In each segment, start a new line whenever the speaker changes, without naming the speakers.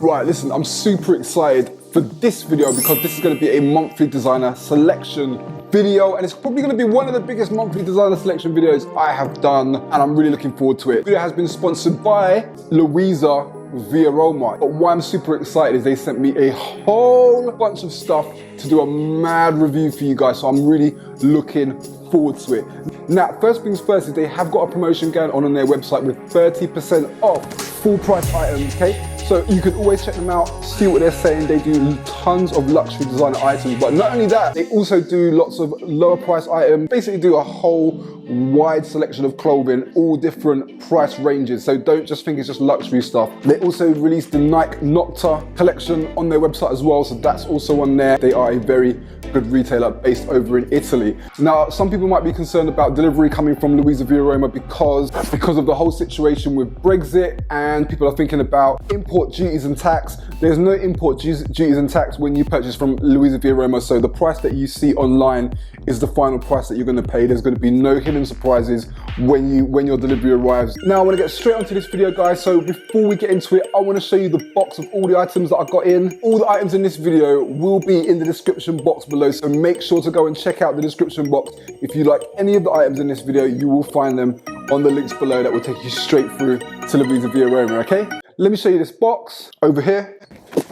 Right, listen, I'm super excited for this video because this is going to be a monthly designer selection video, and it's probably going to be one of the biggest monthly designer selection videos I have done, and I'm really looking forward to it. The video has been sponsored by Louisa Via Roma, but why I'm super excited is they sent me a whole bunch of stuff to do a mad review for you guys, so I'm really looking forward to it. Now, first things first is they have got a promotion going on their website with 30% off full price items, okay? So you can always check them out, see what they're saying. They do tons of luxury designer items, but not only that, they also do lots of lower price items, basically do a whole wide selection of clothing, all different price ranges. So don't just think it's just luxury stuff. They also released the Nike Noctur collection on their website as well, so that's also on there. They are a very good retailer based over in Italy. Now, some people might be concerned about delivery coming from Louisa Via Roma because of the whole situation with Brexit, and people are thinking about import duties and tax. There's no import duties and tax when you purchase from Louisa Via Roma, so the price that you see online is the final price that you're going to pay. There's going to be no hidden surprises when your delivery arrives. Now I want to get straight onto this video, guys, so before we get into it, I want to show you the box of all the items that I got in. All the items in this video will be in the description box below, so make sure to go and check out the description box. If you like any of the items in this video, you will find them on the links below that will take you straight through to Louisa Via Roma, okay? Let me show you this box over here.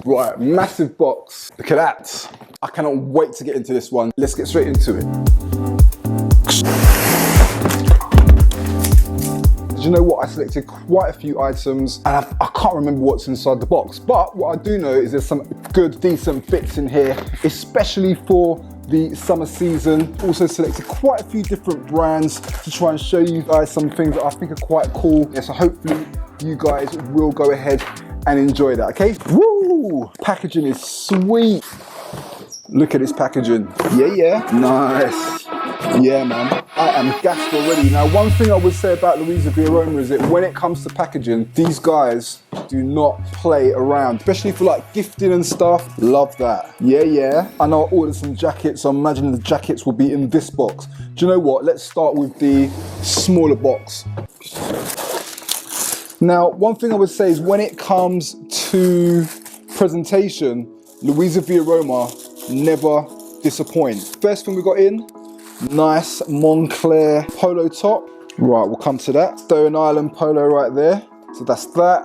Right, massive box. Look at that. I cannot wait to get into this one. Let's get straight into it. You know what, I selected quite a few items and I can't remember what's inside the box, but what I do know is there's some good decent bits in here, especially for the summer season. Also selected quite a few different brands to try and show you guys some things that I think are quite cool. Yeah, so hopefully you guys will go ahead and enjoy that, okay? Woo! Packaging is sweet. Look at this packaging. Yeah, nice. Yeah, man, I am gassed already. Now, one thing I would say about Louisa Via Roma is that when it comes to packaging, these guys do not play around, especially for like gifting and stuff. Love that. Yeah. I know I ordered some jackets, so I'm imagining the jackets will be in this box. Do you know what? Let's start with the smaller box. Now, one thing I would say is when it comes to presentation, Louisa Via Roma never disappoint. First thing we got in, nice Montclair Polo top. Right, we'll come to that. Stone Island Polo right there. So that's that.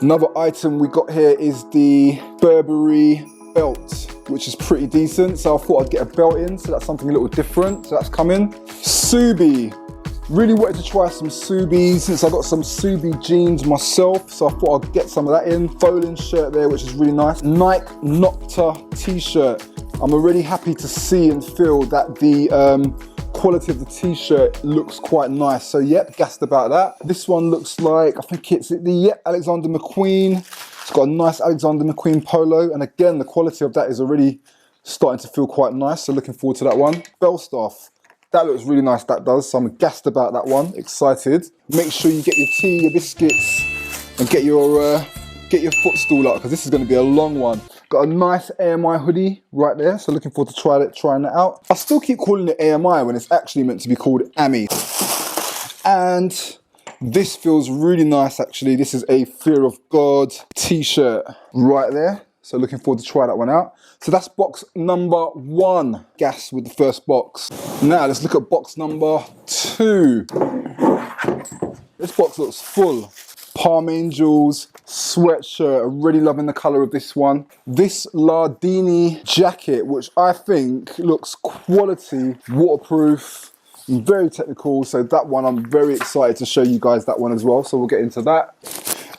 Another item we got here is the Burberry Belt, which is pretty decent. So I thought I'd get a belt in, so that's something a little different. So that's coming. Ksubi. Really wanted to try some Ksubi since I got some Ksubi jeans myself, so I thought I'd get some of that in. Folian shirt there, which is really nice. Nike Noctur t-shirt. I'm already happy to see and feel that the quality of the t-shirt looks quite nice. So yep, gassed about that. This one looks like, I think it's the Alexander Mcqueen. It's got a nice Alexander Mcqueen polo, and again, the quality of that is already starting to feel quite nice, so looking forward to that one. Belstaff. That looks really nice, that does, so I'm gassed about that one, excited. Make sure you get your tea, your biscuits, and get your footstool up, because this is going to be a long one. Got a nice AMI hoodie right there, so looking forward to trying that out. I still keep calling it AMI when it's actually meant to be called AMI. And this feels really nice, actually. This is a Fear of God t-shirt right there. So looking forward to try that one out. So that's box number 1. Gas with the first box. Now let's look at box number 2. This box looks full. Palm Angels sweatshirt. I'm really loving the color of this one. This Lardini jacket, which I think looks quality, waterproof, very technical. So that one, I'm very excited to show you guys that one as well. So we'll get into that.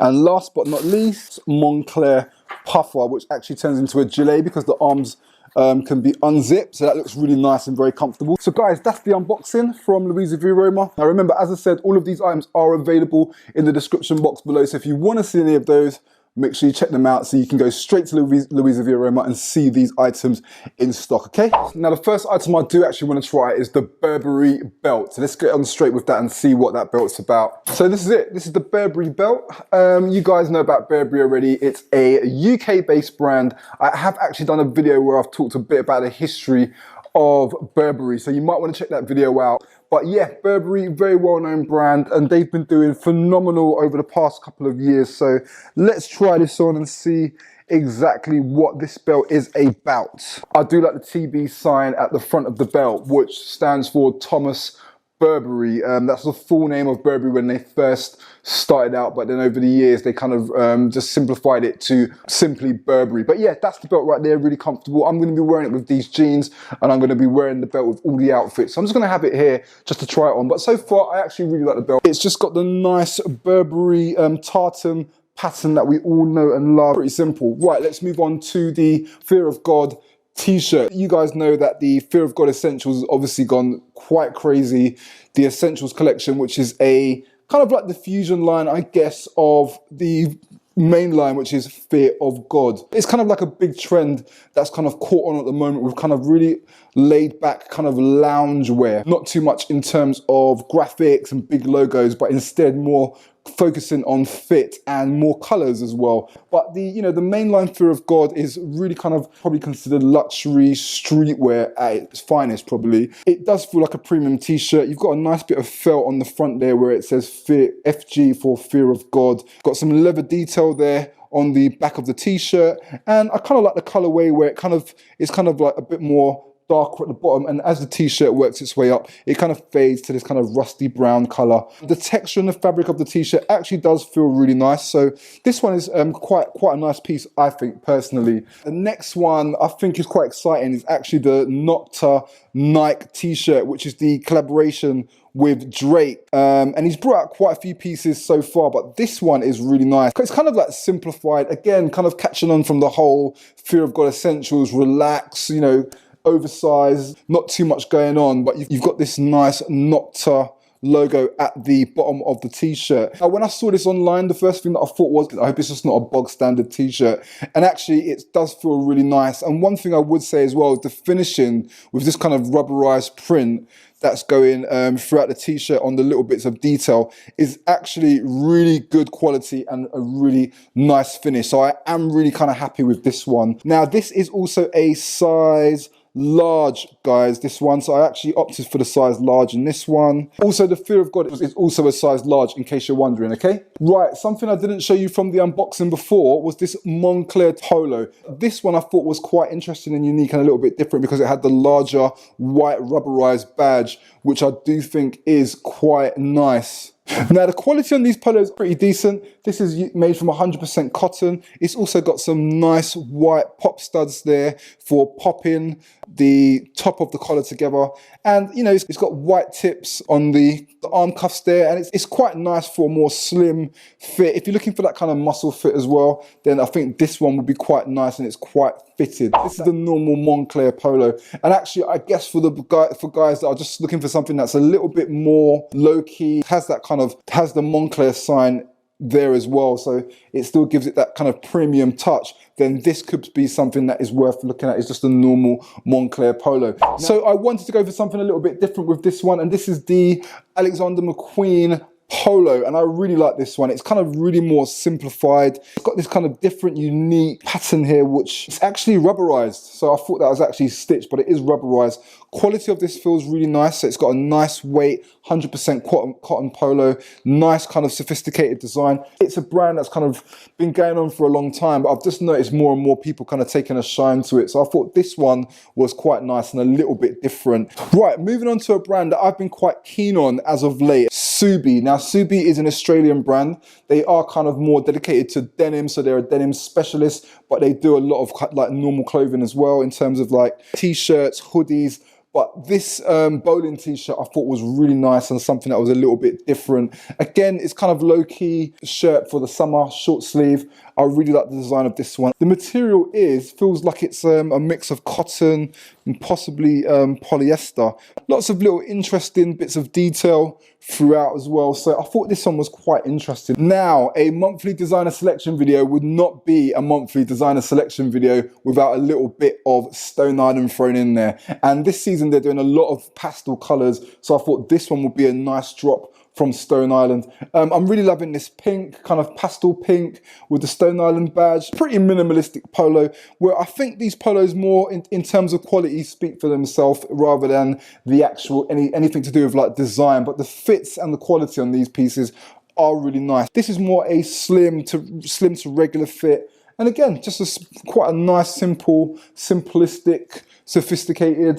And last but not least, Moncler puffer, which actually turns into a gilet because the arms can be unzipped, so that looks really nice and very comfortable. So guys, that's the unboxing from Louisa Via Roma. Now remember, as I said, all of these items are available in the description box below, so if you want to see any of those, make sure you check them out so you can go straight to Louisa Via Roma and see these items in stock, okay? Now the first item I do actually want to try is the Burberry Belt. So let's get on straight with that and see what that belt's about. So this is it. This is the Burberry Belt. You guys know about Burberry already. It's a UK-based brand. I have actually done a video where I've talked a bit about the history of Burberry, so you might want to check that video out. But yeah, Burberry, very well-known brand, and they've been doing phenomenal over the past couple of years. So let's try this on and see exactly what this belt is about. I do like the TB sign at the front of the belt, which stands for Thomas Burberry. That's the full name of Burberry when they first started out, but then over the years they kind of just simplified it to simply Burberry. But yeah, that's the belt right there, really comfortable. I'm going to be wearing it with these jeans, and I'm going to be wearing the belt with all the outfits. So I'm just going to have it here just to try it on. But so far, I actually really like the belt. It's just got the nice Burberry tartan pattern that we all know and love. Pretty simple. Right, let's move on to the Fear of God t-shirt. You guys know that the Fear of God Essentials has obviously gone quite crazy. The Essentials collection, which is a kind of like the fusion line, I guess, of the main line, which is Fear of God. It's kind of like a big trend that's kind of caught on at the moment with kind of really laid back kind of lounge wear. Not too much in terms of graphics and big logos, but instead more focusing on fit and more colors as well. But the, you know, the mainline Fear of God is really kind of probably considered luxury streetwear at its finest, probably. It does feel like a premium t-shirt. You've got a nice bit of felt on the front there where it says Fear, FG for Fear of God. Got some leather detail there on the back of the t-shirt, and I kind of like the colorway where it kind of is kind of like a bit more darker at the bottom, and as the t-shirt works its way up, it kind of fades to this kind of rusty brown color. The texture and the fabric of the t-shirt actually does feel really nice, so this one is quite a nice piece, I think, personally. The next one I think is quite exciting is actually the Noctur Nike t-shirt, which is the collaboration with Drake, and he's brought out quite a few pieces so far, but this one is really nice. It's kind of like simplified, again, kind of catching on from the whole Fear of God Essentials, relax, you know, oversized, not too much going on, but you've got this nice Noctur logo at the bottom of the t-shirt. Now, when I saw this online, the first thing that I thought was, I hope it's just not a bog standard t-shirt. And actually, it does feel really nice. And one thing I would say as well is the finishing with this kind of rubberized print that's going throughout the t-shirt on the little bits of detail is actually really good quality and a really nice finish. So I am really kind of happy with this one. Now, this is also a size large, guys, this one, so I actually opted for the size large in this one. Also, the Fear of God is also a size large, in case you're wondering, okay? Right, something I didn't show you from the unboxing before was this Montclair Polo. This one I thought was quite interesting and unique and a little bit different because it had the larger white rubberized badge, which I do think is quite nice. Now, the quality on these polos is pretty decent. This is made from 100% cotton. It's also got some nice white pop studs there for popping the top of the collar together. And, you know, it's got white tips on the arm cuffs there. And it's quite nice for a more slim fit. If you're looking for that kind of muscle fit as well, then I think this one would be quite nice and it's quite fitted. This is the normal Moncler Polo. And actually, I guess for guys that are just looking for something that's a little bit more low-key, has that kind of, has the Moncler sign there as well, so it still gives it that kind of premium touch, then this could be something that is worth looking at. It's just a normal Moncler Polo. So I wanted to go for something a little bit different with this one, and this is the Alexander McQueen Polo, and I really like this one. It's kind of really more simplified. It's got this kind of different, unique pattern here, which is actually rubberized. So I thought that was actually stitched, but it is rubberized. Quality of this feels really nice. So it's got a nice weight, 100% cotton polo, nice kind of sophisticated design. It's a brand that's kind of been going on for a long time, but I've just noticed more and more people kind of taking a shine to it. So I thought this one was quite nice and a little bit different. Right, moving on to a brand that I've been quite keen on as of late, Ksubi. Now, Ksubi is an Australian brand. They are kind of more dedicated to denim, so they're a denim specialist, but they do a lot of like normal clothing as well in terms of like t-shirts, hoodies. But this bowling t-shirt I thought was really nice and something that was a little bit different. Again, it's kind of low-key shirt for the summer, short sleeve. I really like the design of this one. The material feels like it's a mix of cotton and possibly polyester. Lots of little interesting bits of detail throughout as well. So I thought this one was quite interesting. Now, a monthly designer selection video would not be a monthly designer selection video without a little bit of Stone Island thrown in there. And this season they're doing a lot of pastel colors. So I thought this one would be a nice drop from Stone Island. I'm really loving this pink, kind of pastel pink with the Stone Island badge. Pretty minimalistic polo, where I think these polos more in terms of quality speak for themselves rather than the actual anything to do with like design, but the fits and the quality on these pieces are really nice. This is more a slim to regular fit. And again, just quite a nice, simple, simplistic, sophisticated.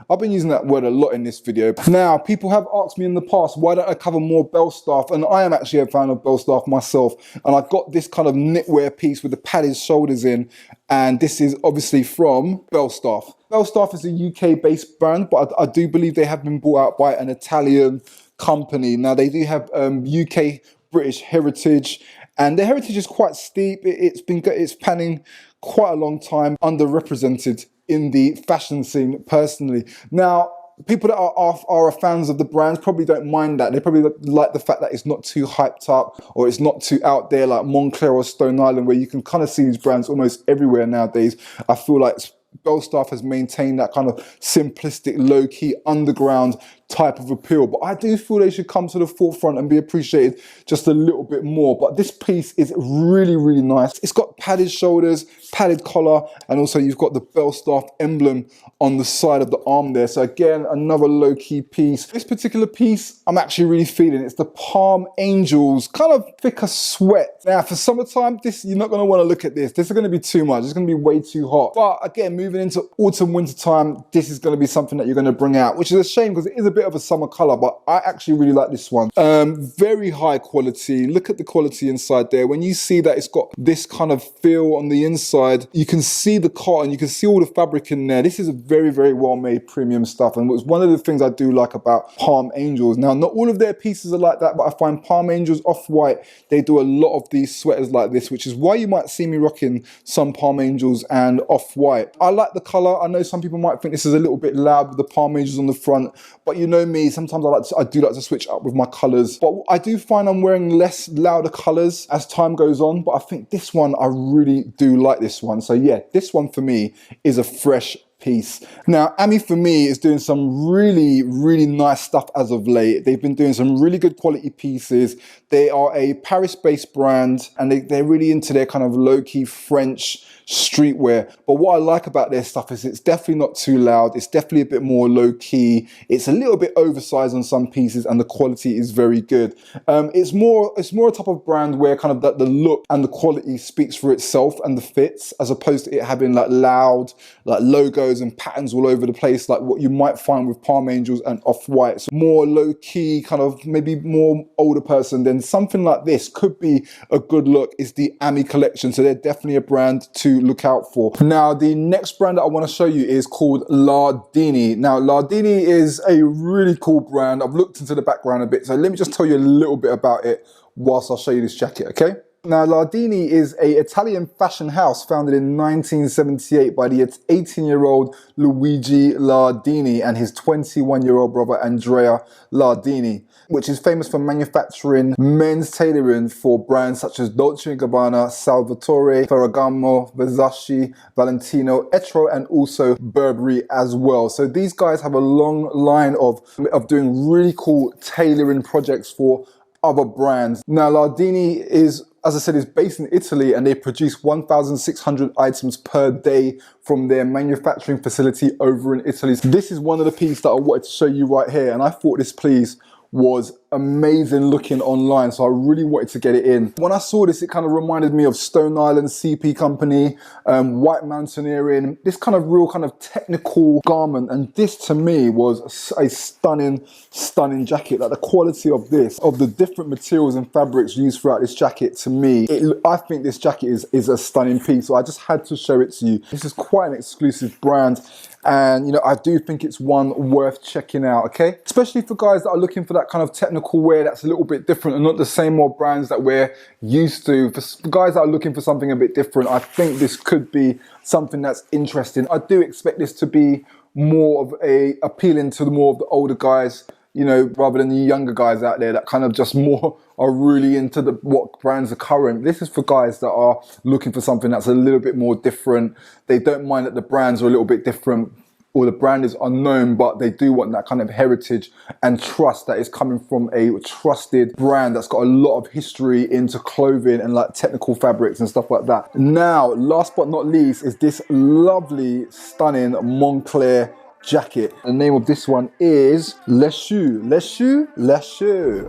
I've been using that word a lot in this video. Now, people have asked me in the past, why don't I cover more Belstaff? And I am actually a fan of Belstaff myself. And I got this kind of knitwear piece with the padded shoulders in. And this is obviously from Belstaff. Belstaff is a UK-based brand, but I do believe they have been bought out by an Italian company. Now, they do have UK British heritage. And the heritage is quite steep. It's panning quite a long time, underrepresented in the fashion scene personally. Now, people that are fans of the brand probably don't mind that. They probably like the fact that it's not too hyped up or it's not too out there like Moncler or Stone Island, where you can kind of see these brands almost everywhere nowadays. I feel like Belstaff has maintained that kind of simplistic, low-key, underground type of appeal, but I do feel they should come to the forefront and be appreciated just a little bit more. But this piece is really, really nice. It's got padded shoulders, padded collar, and also you've got the Belstaff emblem on the side of the arm there. So again, another low-key piece. This particular piece, I'm actually really feeling. It's the Palm Angels, kind of thicker sweat. Now, for summertime, you're not going to want to look at this. This is going to be too much. It's going to be way too hot. But again, moving into autumn, winter time, this is going to be something that you're going to bring out, which is a shame because it is a bit of a summer color, but I actually really like this one. Very high quality. Look at the quality inside there. When you see that it's got this kind of feel on the inside, you can see the cotton, you can see all the fabric in there. This is a very, very well made premium stuff, and it's one of the things I do like about Palm Angels. Now, not all of their pieces are like that, but I find Palm Angels Off-White, they do a lot of these sweaters like this, which is why you might see me rocking some Palm Angels and Off-White. I like the color. I know some people might think this is a little bit loud with the Palm Angels on the front, but you know me, sometimes I do like to switch up with my colors. But I do find I'm wearing less louder colors as time goes on, but I think this one, I really do like this one. So yeah, this one for me is a fresh piece. Now, Ami for me is doing some really, really nice stuff as of late. They've been doing some really good quality pieces. They are a Paris-based brand, and they're really into their kind of low-key French streetwear. But what I like about their stuff is it's definitely not too loud. It's definitely a bit more low-key. It's a little bit oversized on some pieces, and the quality is very good. It's more a type of brand where kind of the look and the quality speaks for itself and the fits, as opposed to it having like loud like logos and patterns all over the place, like what you might find with Palm Angels and Off-White. So more low-key, kind of maybe more older person, then something like this could be a good look. Is the Ami collection, so they're definitely a brand to look out for. Now, the next brand that I want to show you is called Lardini. Now, Lardini is a really cool brand. I've looked into the background a bit, so let me just tell you a little bit about it whilst I'll show you this jacket, okay? Now, Lardini is an Italian fashion house founded in 1978 by the 18-year-old Luigi Lardini and his 21-year-old brother Andrea Lardini, which is famous for manufacturing men's tailoring for brands such as Dolce & Gabbana, Salvatore, Ferragamo, Versace, Valentino, Etro, and also Burberry as well. So these guys have a long line of doing really cool tailoring projects for other brands. Now, Lardini is, as I said, is based in Italy, and they produce 1,600 items per day from their manufacturing facility over in Italy. So this is one of the pieces that I wanted to show you right here, and I thought this piece was amazing looking online, so I really wanted to get it in. When I saw this, it kind of reminded me of Stone Island CP Company, White Mountaineering, this kind of real kind of technical garment, and this to me was a stunning, stunning jacket. Like the quality of this, of the different materials and fabrics used throughout this jacket, to me, I think this jacket is a stunning piece, so I just had to show it to you. This is quite an exclusive brand, and you know, I do think it's one worth checking out, okay? Especially for guys that are looking for that kind of technical wear that's a little bit different and not the same old brands that we're used to. For guys that are looking for something a bit different, I think this could be something that's interesting. I do expect this to be more of appealing to more of the older guys, you know, rather than the younger guys out there that kind of just more are really into what brands are current. This is for guys that are looking for something that's a little bit more different. They don't mind that the brands are a little bit different, or the brand is unknown, but they do want that kind of heritage and trust that is coming from a trusted brand that's got a lot of history into clothing and like technical fabrics and stuff like that. Now, last but not least is this lovely, stunning Moncler jacket. The name of this one is Leshu.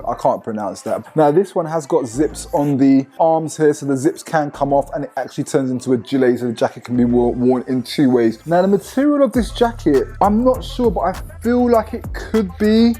I can't pronounce that. Now this one has got zips on the arms here, so the zips can come off and it actually turns into a gilet, so the jacket can be worn in two ways. Now the material of this jacket, I'm not sure, but I feel like it could be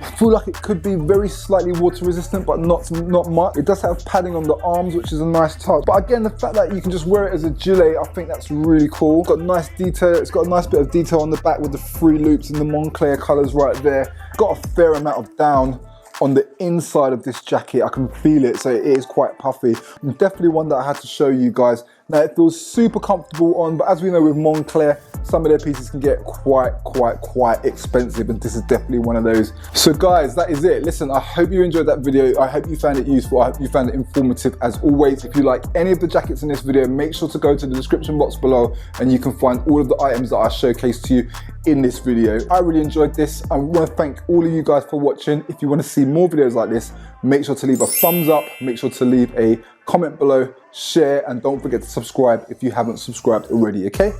very slightly water resistant, but not much. It does have padding on the arms, which is a nice touch. But again, the fact that you can just wear it as a gilet, I think that's really cool. It's got nice detail. It's got a nice bit of detail on the back with the free loops and the Moncler colours right there. Got a fair amount of down on the inside of this jacket. I can feel it, so it is quite puffy. Definitely one that I had to show you guys. Now it feels super comfortable on, but as we know with Moncler, some of their pieces can get quite expensive, and this is definitely one of those. So guys, that is it. Listen, I hope you enjoyed that video. I hope you found it useful. I hope you found it informative as always. If you like any of the jackets in this video, make sure to go to the description box below and you can find all of the items that I showcased to you in this video. I really enjoyed this. I want to thank all of you guys for watching. If you want to see more videos like this, make sure to leave a thumbs up, make sure to leave a comment below, share, and don't forget to subscribe if you haven't subscribed already, okay?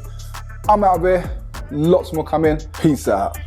I'm out of here, lots more coming, peace out.